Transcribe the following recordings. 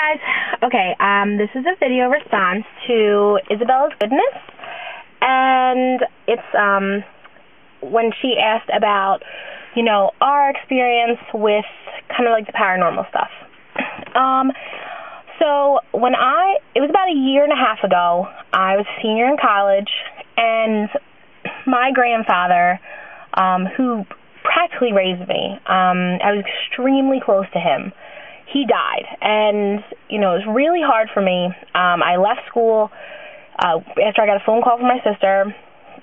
guys. Okay, this is a video response to Isabellasgoodness, and it's when she asked about, our experience with kind of like the paranormal stuff. So it was about a year and a half ago, I was a senior in college, and my grandfather, who practically raised me, I was extremely close to him. He died, and, it was really hard for me. I left school after I got a phone call from my sister,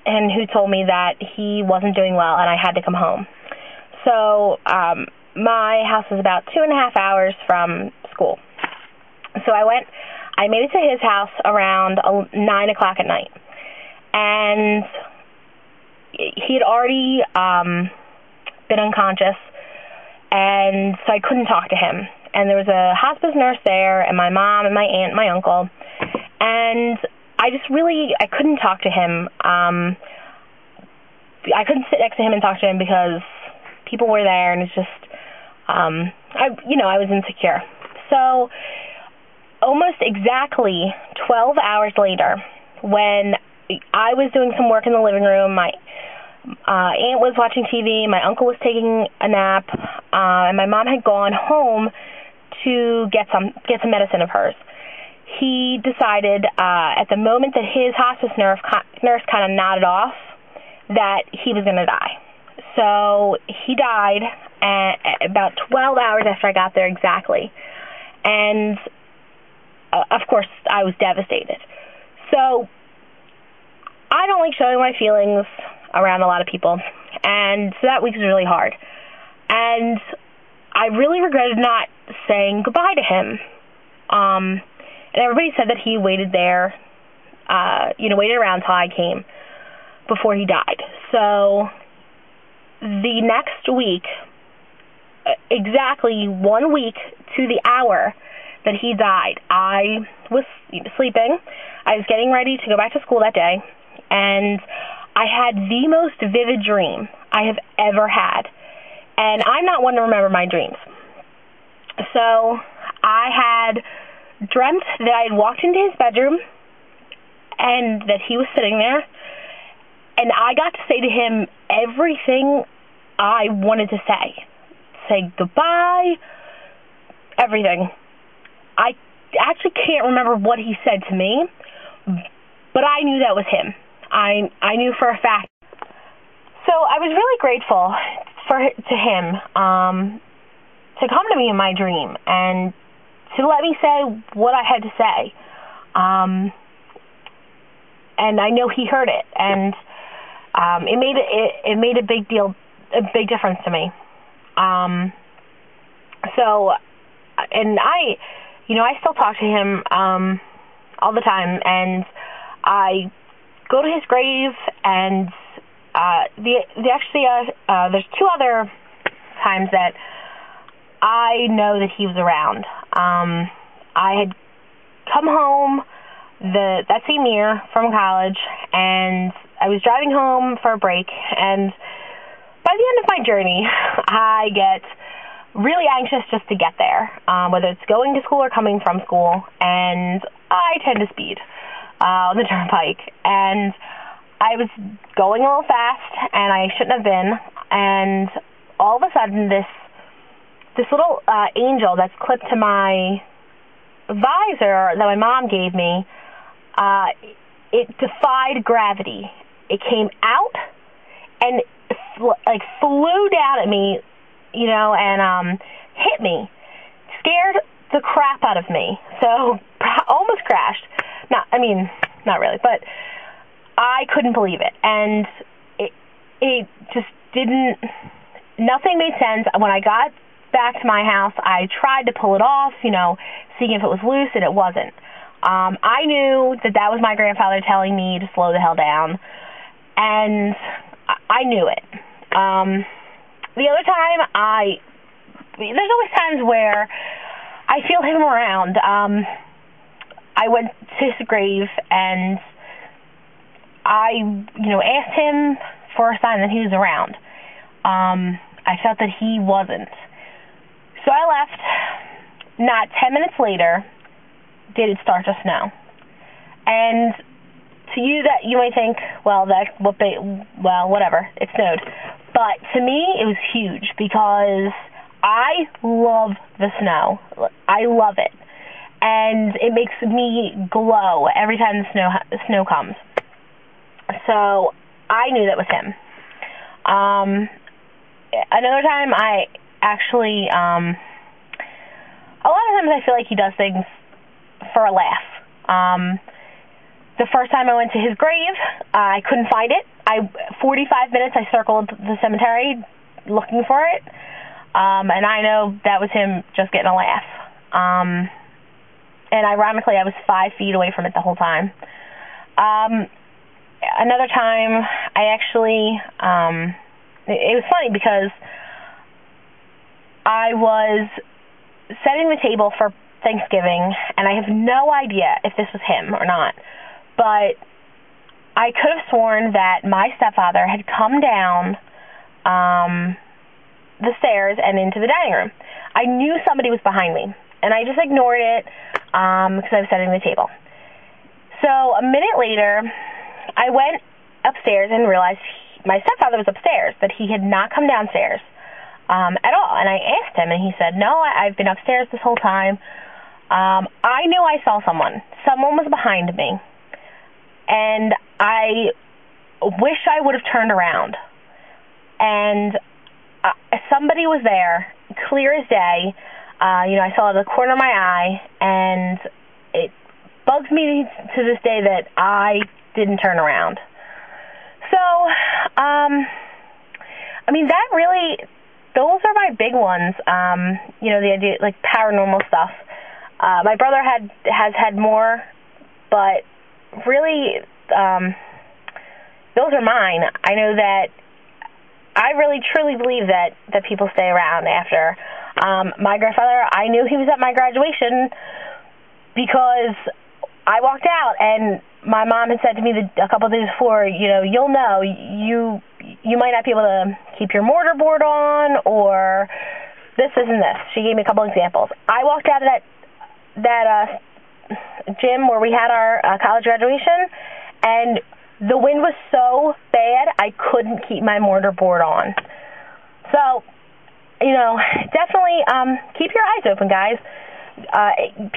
and who told me that he wasn't doing well and I had to come home. So my house was about 2.5 hours from school. So I made it to his house around 9 o'clock at night, and he had already been unconscious, and so I couldn't talk to him. And there was a hospice nurse there, and my mom and my aunt and my uncle, and I couldn't talk to him. I couldn't sit next to him and talk to him because people were there, and it's just, I was insecure. So almost exactly 12 hours later, when I was doing some work in the living room, my aunt was watching TV, my uncle was taking a nap, and my mom had gone home to get some medicine of hers. He decided at the moment that his hospice nurse kind of nodded off that he was going to die. So he died about 12 hours after I got there exactly. And, of course, I was devastated. So I don't like showing my feelings around a lot of people, and so that week was really hard. And I really regretted not saying goodbye to him. And everybody said that he waited there, waited around till I came before he died. So the next week, exactly 1 week to the hour that he died, I was sleeping. I was getting ready to go back to school that day, and I had the most vivid dream I have ever had. And I'm not one to remember my dreams. So I had dreamt that I had walked into his bedroom and that he was sitting there, and I got to say to him everything I wanted to say. Say goodbye, everything. I actually can't remember what he said to me, but I knew that was him. I knew for a fact. So I was really grateful to him to come to me in my dream and to let me say what I had to say. And I know he heard it, and it made a big difference to me. So, and I still talk to him all the time, and I go to his grave, and there's 2 other times that I know that he was around. I had come home that same year from college, and I was driving home for a break, and by the end of my journey, I get really anxious just to get there, whether it's going to school or coming from school, and I tend to speed on the turnpike, and I was going a little fast, and I shouldn't have been, and all of a sudden this little angel that's clipped to my visor that my mom gave me, it defied gravity. It came out and flew down at me, and hit me, scared the crap out of me. So almost crashed. Not really, but I couldn't believe it, and it just nothing made sense. When I got back to my house, I tried to pull it off, seeing if it was loose, and it wasn't. I knew that was my grandfather telling me to slow the hell down, and I knew it. The other time, there's always times where I feel him around. I went to his grave, and I, asked him for a sign that he was around. I felt that he wasn't. So I left, not 10 minutes later did it start to snow. And to you, that you might think, well, whatever, it snowed. But to me, it was huge because I love the snow. I love it. And it makes me glow every time the snow comes. So I knew that was him. Another time, I actually, a lot of times I feel like he does things for a laugh. The first time I went to his grave, I couldn't find it. 45 minutes I circled the cemetery looking for it. And I know that was him just getting a laugh. And ironically, I was 5 feet away from it the whole time. Another time, I actually, it was funny because I was setting the table for Thanksgiving, and I have no idea if this was him or not, but I could have sworn that my stepfather had come down the stairs and into the dining room. I knew somebody was behind me, and I just ignored it because I was setting the table. So a minute later, I went upstairs and realized my stepfather was upstairs, but he had not come downstairs at all. And I asked him, and he said, no, I've been upstairs this whole time. I knew I saw someone. Someone was behind me. And I wish I would have turned around. And somebody was there, clear as day. I saw it out of the corner of my eye, and it bugs me to this day that I didn't turn around. So, that really, those are my big ones. The idea, like paranormal stuff. My brother has had more, but really, those are mine. I know that I really truly believe that people stay around after. My grandfather, I knew he was at my graduation because I walked out, and my mom had said to me a couple of days before, you'll know, you might not be able to keep your mortarboard on, or this, and this. She gave me a couple examples. I walked out of that gym where we had our college graduation, and the wind was so bad I couldn't keep my mortarboard on. So, definitely keep your eyes open, guys.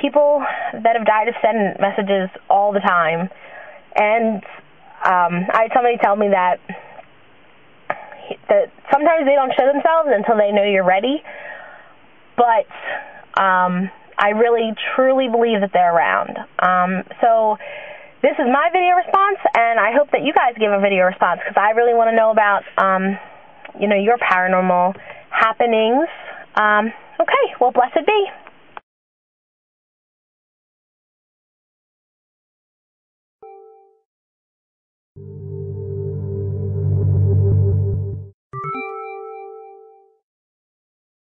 People that have died have sent messages all the time, and I had somebody tell me that sometimes they don't show themselves until they know you're ready, but I really truly believe that they're around. So this is my video response, and I hope that you guys give a video response, because I really want to know about your paranormal happenings. Okay, well, blessed be.